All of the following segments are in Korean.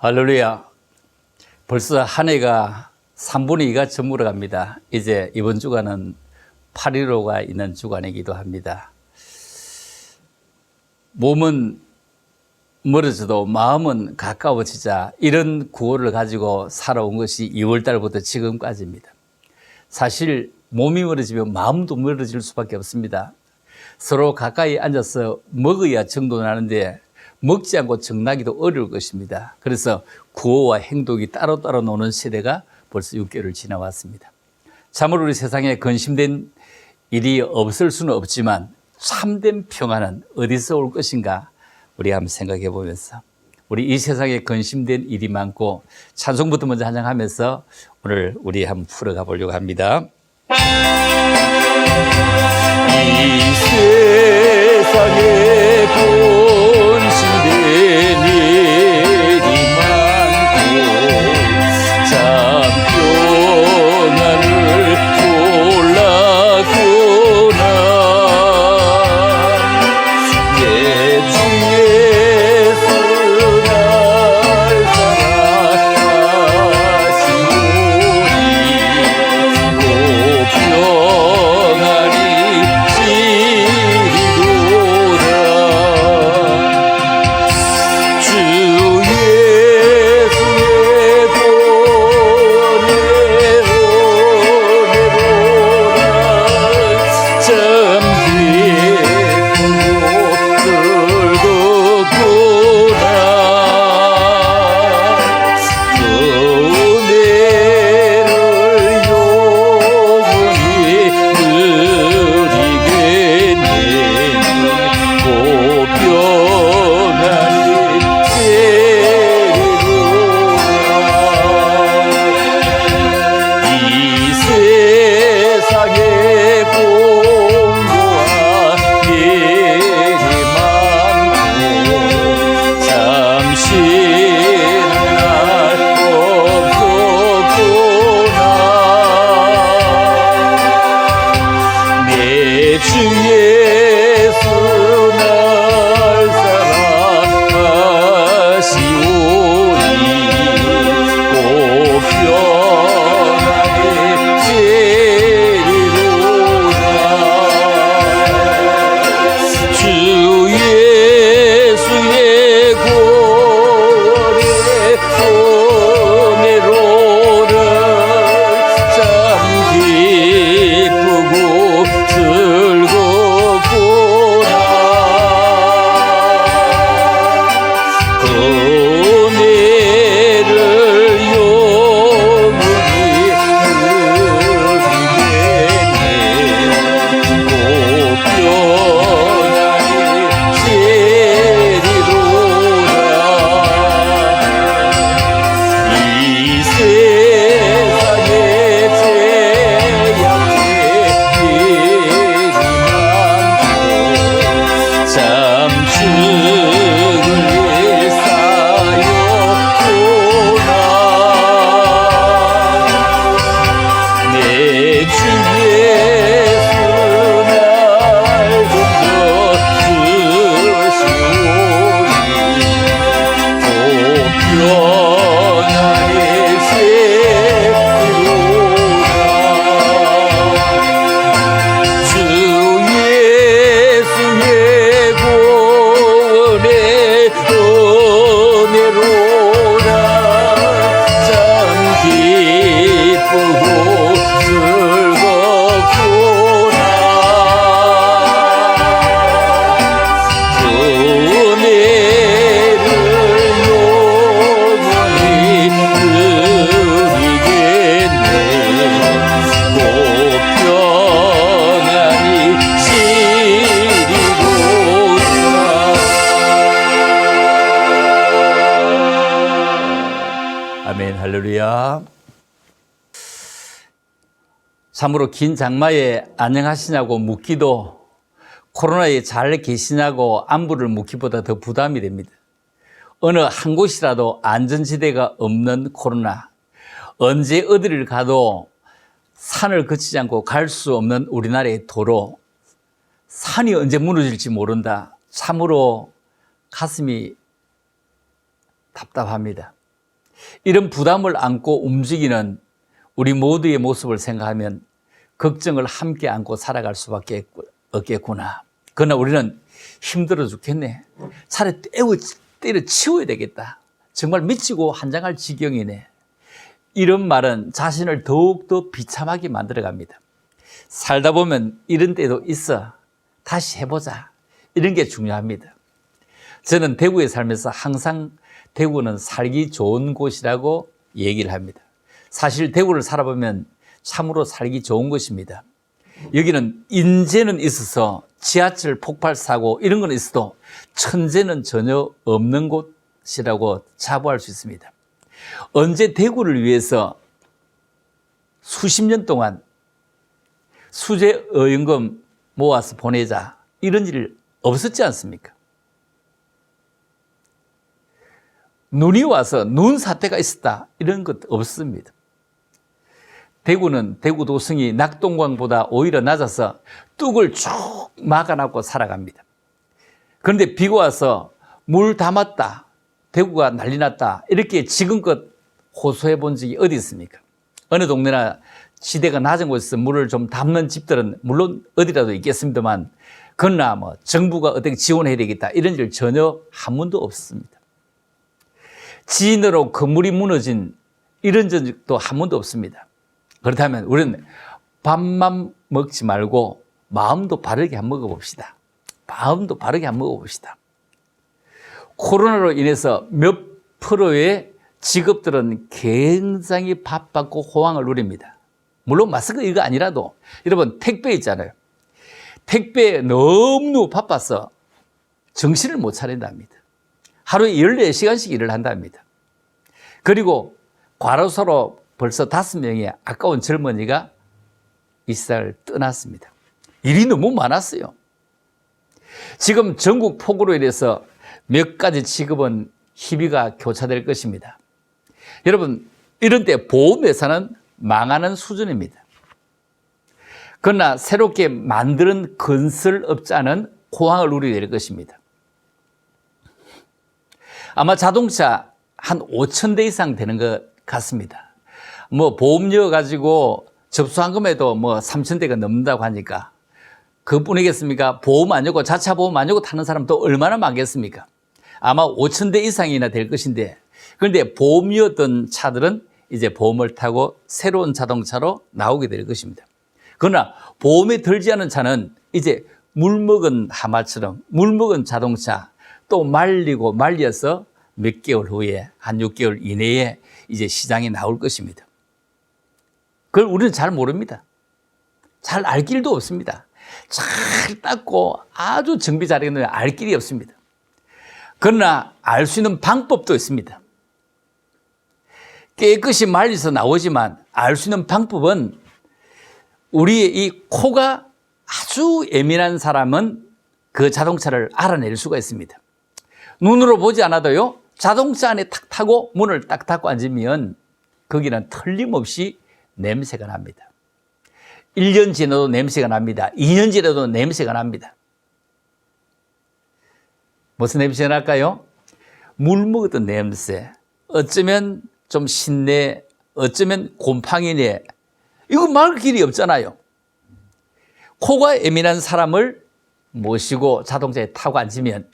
할렐루야. 벌써 한 해가 3분의 2가 저물어 갑니다. 이제 이번 주간은 8.15가 있는 주간이기도 합니다. 몸은 멀어져도 마음은 가까워지자, 이런 구호를 가지고 살아온 것이 2월 달부터 지금까지입니다. 사실 몸이 멀어지면 마음도 멀어질 수밖에 없습니다. 서로 가까이 앉아서 먹어야 정도 나는데 먹지 않고 정나기도 어려울 것입니다. 그래서 구호와 행동이 따로따로 노는 세대가 벌써 6개월을 지나왔습니다. 참으로 우리 세상에 근심된 일이 없을 수는 없지만 참된 평안은 어디서 올 것인가, 우리 한번 생각해 보면서 우리 이 세상에 근심된 일이 많고, 찬송부터 먼저 한장하면서 오늘 우리 한번 풀어가 보려고 합니다. 이 세상에 근심된 일이 많고 참 평안을 몰랐구나. 내 주 예수 날 사랑하시오니 오 평안이 지리로라. 주 예수의 보내 오내로라. 참 기쁘고 즐겁구나. 은혜를 영원히 누리겠네. 고 평안이 되리로라. 이 세상에 공고와 일이 많고 잠시는 날 없었구나. 내 주 예수 날 사랑하시오니 오 평안이 되리로라. 주 예수의 구원의 은혜로는 참 기쁘고 즐겁구나. 그 은혜를 영원히 누리겠네. 오 평안이 되리로라. 이 세상에 재앙의 일이 많고 참 죽을 일 쌓였구나. 내 주 예수 날 좀 더 주시오니 오 평안이 되리로라. 주 예수의 구원의 은혜로라. 참 기쁘고 즐겁구나. 그 은혜를 영원히 누리겠네. 오 평안이 지리로라. 아멘. 할렐루야. 참으로 긴 장마에 안녕하시냐고 묻기도, 코로나에 잘 계시냐고 안부를 묻기보다 더 부담이 됩니다. 어느 한 곳이라도 안전지대가 없는 코로나, 언제 어디를 가도 산을 거치지 않고 갈 수 없는 우리나라의 도로, 산이 언제 무너질지 모른다. 참으로 가슴이 답답합니다. 이런 부담을 안고 움직이는 우리 모두의 모습을 생각하면 걱정을 함께 안고 살아갈 수밖에 없겠구나. 그러나 우리는 힘들어 죽겠네. 차라리 때려치워야 되겠다. 정말 미치고 한장할 지경이네. 이런 말은 자신을 더욱더 비참하게 만들어갑니다. 살다 보면 이런 때도 있어. 다시 해보자. 이런 게 중요합니다. 저는 대구에 살면서 항상 대구는 살기 좋은 곳이라고 얘기를 합니다. 사실 대구를 살아보면 참으로 살기 좋은 곳입니다. 여기는 인재는 있어서 지하철 폭발 사고 이런 건 있어도 천재는 전혀 없는 곳이라고 자부할 수 있습니다. 언제 대구를 위해서 수십 년 동안 수재 의원금 모아서 보내자 이런 일 없었지 않습니까? 눈이 와서 눈 사태가 있었다 이런 것 없습니다. 대구는 대구 도성이 낙동강보다 오히려 낮아서 뚝을 쭉 막아놓고 살아갑니다. 그런데 비가 와서 물 담았다, 대구가 난리 났다 이렇게 지금껏 호소해 본 적이 어디 있습니까? 어느 동네나 지대가 낮은 곳에서 물을 좀 담는 집들은 물론 어디라도 있겠습니다만 그러나 뭐 정부가 어떻게 지원해야 되겠다 이런 일 전혀 한 번도 없습니다. 지인으로 건물이 무너진 이런 적도 한 번도 없습니다. 그렇다면 우리는 밥만 먹지 말고 마음도 바르게 한번 먹어봅시다. 마음도 바르게 한번 먹어봅시다. 코로나로 인해서 몇 프로의 직업들은 굉장히 바빴고 호황을 누립니다. 물론 마스크 이거 아니라도 여러분 택배 있잖아요. 택배에 너무 바빠서 정신을 못 차린답니다. 하루에 14시간씩 일을 한답니다. 그리고 과로사로 벌써 5명의 아까운 젊은이가 이 세상을 떠났습니다. 일이 너무 많았어요. 지금 전국 폭우로 인해서 몇 가지 직업은 희비가 교차될 것입니다. 여러분, 이런 때 보험회사는 망하는 수준입니다. 그러나 새롭게 만드는 건설업자는 호황을 누리게 될 것입니다. 아마 자동차 한 5,000대 이상 되는 것 같습니다. 뭐 보험료 가지고 접수한금에도 뭐 3,000대가 넘는다고 하니까 그뿐이겠습니까? 보험 아니고 자차 보험 아니고 타는 사람도 얼마나 많겠습니까? 아마 5,000대 이상이나 될 것인데 그런데 보험이었던 차들은 이제 보험을 타고 새로운 자동차로 나오게 될 것입니다. 그러나 보험에 들지 않은 차는 이제 물먹은 하마처럼 물먹은 자동차 또 말리고 말려서 몇 개월 후에 한 6개월 이내에 이제 시장에 나올 것입니다. 그걸 우리는 잘 모릅니다. 잘 알 길도 없습니다. 잘 닦고 아주 정비 잘해놓으면 알 길이 없습니다. 그러나 알 수 있는 방법도 있습니다. 깨끗이 말려서 나오지만 알 수 있는 방법은 우리의 이 코가 아주 예민한 사람은 그 자동차를 알아낼 수가 있습니다. 눈으로 보지 않아도요, 자동차 안에 탁 타고 문을 딱 닫고 앉으면 거기는 틀림없이 냄새가 납니다. 1년 지나도 냄새가 납니다. 2년 지나도 냄새가 납니다. 무슨 냄새가 날까요? 물 먹었던 냄새. 어쩌면 좀 신내, 어쩌면 곰팡이네. 이거 말 길이 없잖아요. 코가 예민한 사람을 모시고 자동차에 타고 앉으면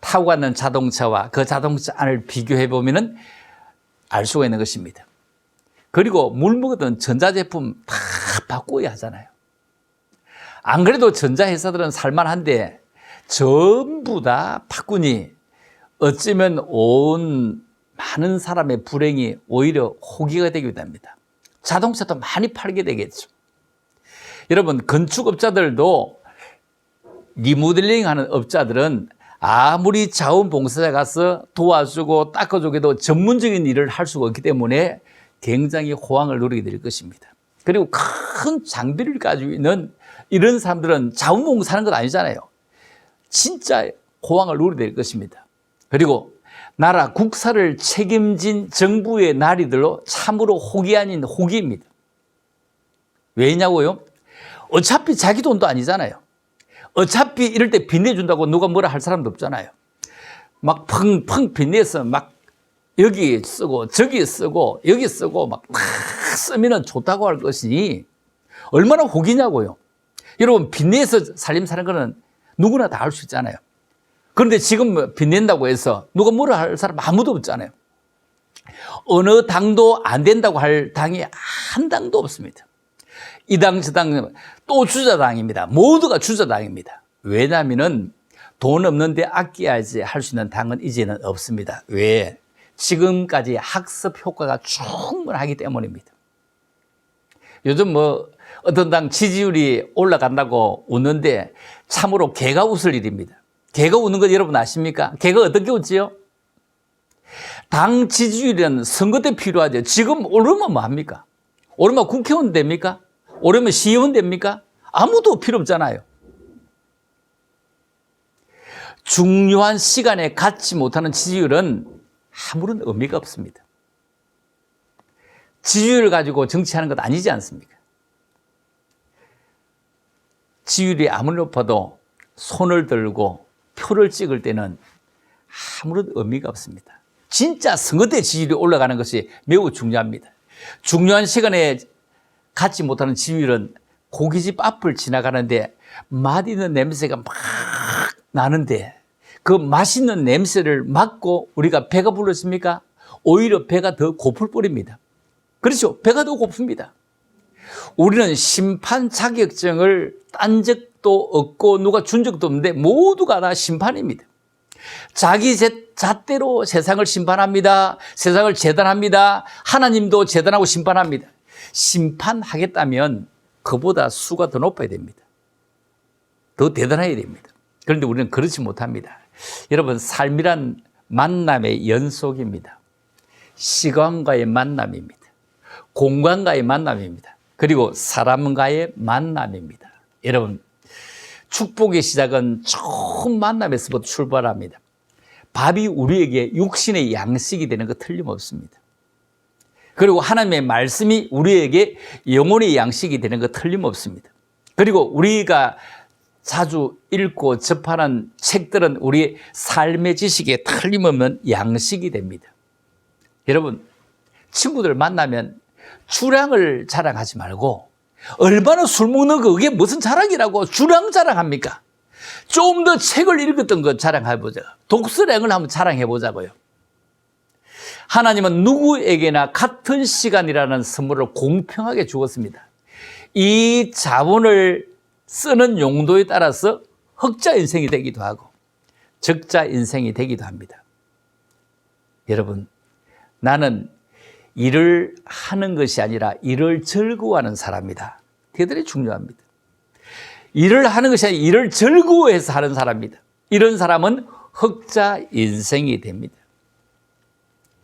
타고 가는 자동차와 그 자동차 안을 비교해 보면 알 수가 있는 것입니다. 그리고 물 먹었던 전자제품 다 바꿔야 하잖아요. 안 그래도 전자회사들은 살만한데 전부 다 바꾸니 어쩌면 온 많은 사람의 불행이 오히려 호기가 되기도 합니다. 자동차도 많이 팔게 되겠죠. 여러분, 건축업자들도 리모델링 하는 업자들은 아무리 자원봉사자 가서 도와주고 닦아주고 해도 전문적인 일을 할 수가 없기 때문에 굉장히 호황을 누리게 될 것입니다. 그리고 큰 장비를 가지고 있는 이런 사람들은 자원봉사하는 건 아니잖아요. 진짜 호황을 누리게 될 것입니다. 그리고 나라 국사를 책임진 정부의 나리들로 참으로 호기 아닌 호기입니다. 왜냐고요? 어차피 자기 돈도 아니잖아요. 어차피 이럴 때 빚내준다고 누가 뭐라 할 사람도 없잖아요. 막 펑펑 빚내서 막 여기 쓰고 저기 쓰고 여기 쓰고 막 쓰면은 좋다고 할 것이 얼마나 혹이냐고요. 여러분, 빚내서 살림 사는 거는 누구나 다 할 수 있잖아요. 그런데 지금 빚낸다고 해서 누가 뭐라 할 사람 아무도 없잖아요. 어느 당도 안 된다고 할 당이 한 당도 없습니다. 이 당, 저 당, 또 주자당입니다. 모두가 주자당입니다. 왜냐하면 돈 없는데 아껴야지 할 수 있는 당은 이제는 없습니다. 왜? 지금까지 학습 효과가 충분하기 때문입니다. 요즘 어떤 당 지지율이 올라간다고 웃는데 참으로 개가 웃을 일입니다. 개가 웃는 거 여러분 아십니까? 개가 어떻게 웃지요? 당 지지율은 선거 때 필요하죠. 지금 오르면 뭐 합니까? 오르면 국회의원 됩니까? 오르면 시의원 됩니까? 아무도 필요 없잖아요. 중요한 시간에 갖지 못하는 지지율은 아무런 의미가 없습니다. 지지율을 가지고 정치하는 것 아니지 않습니까? 지지율이 아무리 높아도 손을 들고 표를 찍을 때는 아무런 의미가 없습니다. 진짜 선거 때 지지율이 올라가는 것이 매우 중요합니다. 중요한 시간에 갖지 못하는 지지율은 고깃집 앞을 지나가는데 맛있는 냄새가 막 나는데 그 맛있는 냄새를 맡고 우리가 배가 불렀습니까? 오히려 배가 더 고플 뿐입니다. 그렇죠? 배가 더 고픕니다. 우리는 심판 자격증을 딴 적도 없고 누가 준 적도 없는데 모두가 다 심판입니다. 자기 잣대로 세상을 심판합니다. 세상을 재단합니다. 하나님도 재단하고 심판합니다. 심판하겠다면 그보다 수가 더 높아야 됩니다. 더 대단해야 됩니다. 그런데 우리는 그렇지 못합니다. 여러분, 삶이란 만남의 연속입니다. 시간과의 만남입니다. 공간과의 만남입니다. 그리고 사람과의 만남입니다. 여러분, 축복의 시작은 처음 만남에서부터 출발합니다. 밥이 우리에게 육신의 양식이 되는 거 틀림없습니다. 그리고 하나님의 말씀이 우리에게 영혼의 양식이 되는 거 틀림없습니다. 그리고 우리가 자주 읽고 접하는 책들은 우리의 삶의 지식에 틀림없는 양식이 됩니다. 여러분, 친구들 만나면 주량을 자랑하지 말고 얼마나 술 먹는 거 그게 무슨 자랑이라고 주량 자랑합니까? 좀 더 책을 읽었던 거 자랑해보자. 독서량을 한번 자랑해보자고요. 하나님은 누구에게나 같은 시간이라는 선물을 공평하게 주었습니다. 이 자본을 쓰는 용도에 따라서 흑자 인생이 되기도 하고 적자 인생이 되기도 합니다. 여러분, 나는 일을 하는 것이 아니라 일을 즐거워하는 사람이다. 대단히 중요합니다. 일을 하는 것이 아니라 일을 즐거워해서 하는 사람입니다. 이런 사람은 흑자 인생이 됩니다.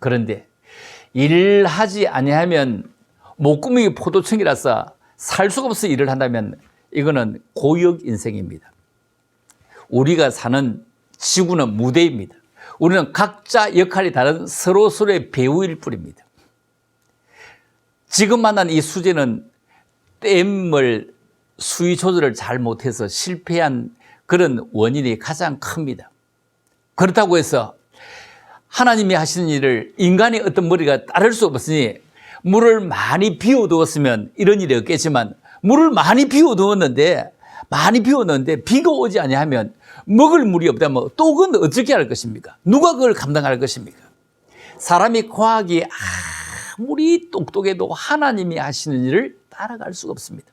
그런데 일하지 아니하면 목구멍이 포도청이라서 살 수가 없어 일을 한다면 이거는 고역 인생입니다. 우리가 사는 지구는 무대입니다. 우리는 각자 역할이 다른 서로서로의 배우일 뿐입니다. 지금 만난 이 수제는 댐을 수위 조절을 잘 못해서 실패한 그런 원인이 가장 큽니다. 그렇다고 해서 하나님이 하시는 일을 인간의 어떤 머리가 따를 수 없으니 물을 많이 비워두었으면 이런 일이 없겠지만 물을 많이 비워두었는데 비가 오지 아니하면 먹을 물이 없다면 또 그건 어떻게 할 것입니까? 누가 그걸 감당할 것입니까? 사람이 과학이 아무리 똑똑해도 하나님이 하시는 일을 따라갈 수가 없습니다.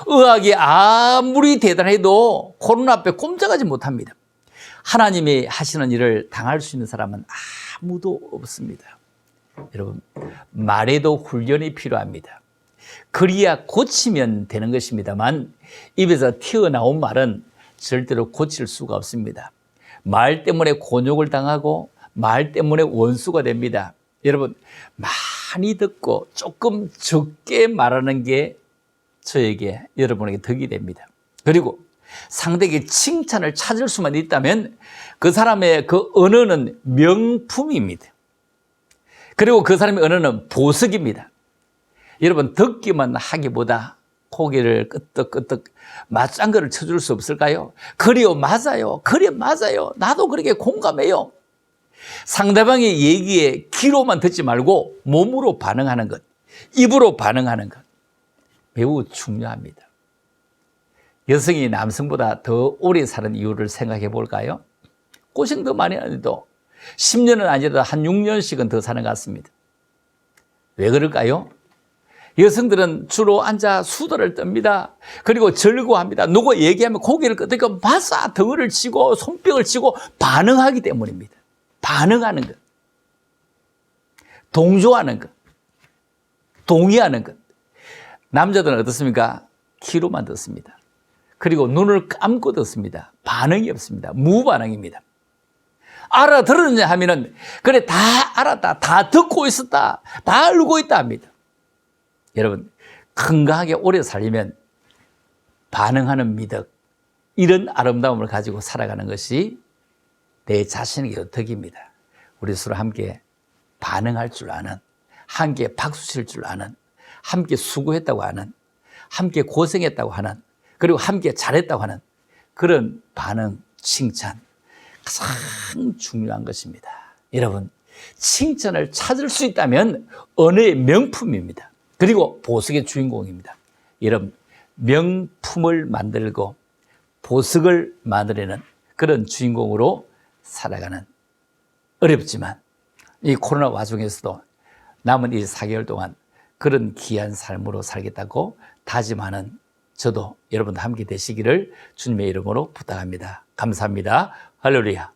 의학이 아무리 대단해도 코로나 앞에 꼼짝하지 못합니다. 하나님이 하시는 일을 당할 수 있는 사람은 아무도 없습니다. 여러분, 말에도 훈련이 필요합니다. 그리야 고치면 되는 것입니다만 입에서 튀어나온 말은 절대로 고칠 수가 없습니다. 말 때문에 곤욕을 당하고 말 때문에 원수가 됩니다. 여러분, 많이 듣고 조금 적게 말하는 게 저에게, 여러분에게 덕이 됩니다. 그리고 상대에게 칭찬을 찾을 수만 있다면 그 사람의 그 언어는 명품입니다. 그리고 그 사람의 언어는 보석입니다. 여러분, 듣기만 하기보다 고개를 끄덕끄덕 맞장구를 쳐줄 수 없을까요? 그래요, 맞아요. 그래, 맞아요. 나도 그렇게 공감해요. 상대방의 얘기에 귀로만 듣지 말고 몸으로 반응하는 것, 입으로 반응하는 것 매우 중요합니다. 여성이 남성보다 더 오래 사는 이유를 생각해 볼까요? 고생 더 많이 하는데도 10년은 아니라도 한 6년씩은 더 사는 것 같습니다. 왜 그럴까요? 여성들은 주로 앉아 수다를 떱니다. 그리고 절구합니다. 누구 얘기하면 고개를 끄덕이고 맞아 덩어리를 치고 손뼉을 치고 반응하기 때문입니다. 반응하는 것, 동조하는 것, 동의하는 것. 남자들은 어떻습니까? 귀로만 듣습니다. 그리고 눈을 감고 듣습니다. 반응이 없습니다. 무반응입니다. 알아들었냐 하면은 그래 다 알았다, 다 듣고 있었다, 다 알고 있다 합니다. 여러분 건강하게 오래 살려면 반응하는 미덕, 이런 아름다움을 가지고 살아가는 것이 내 자신에게 덕입니다. 우리 서로 함께 반응할 줄 아는, 함께 박수 칠 줄 아는, 함께 수고했다고 하는, 함께 고생했다고 하는, 그리고 함께 잘했다고 하는 그런 반응, 칭찬 가장 중요한 것입니다. 여러분 칭찬을 찾을 수 있다면 언어의 명품입니다. 그리고 보석의 주인공입니다. 여러분 명품을 만들고 보석을 만들어내는 그런 주인공으로 살아가는, 어렵지만 이 코로나 와중에서도 남은 이 4개월 동안 그런 귀한 삶으로 살겠다고 다짐하는 저도 여러분과 함께 되시기를 주님의 이름으로 부탁합니다. 감사합니다. 할렐루야.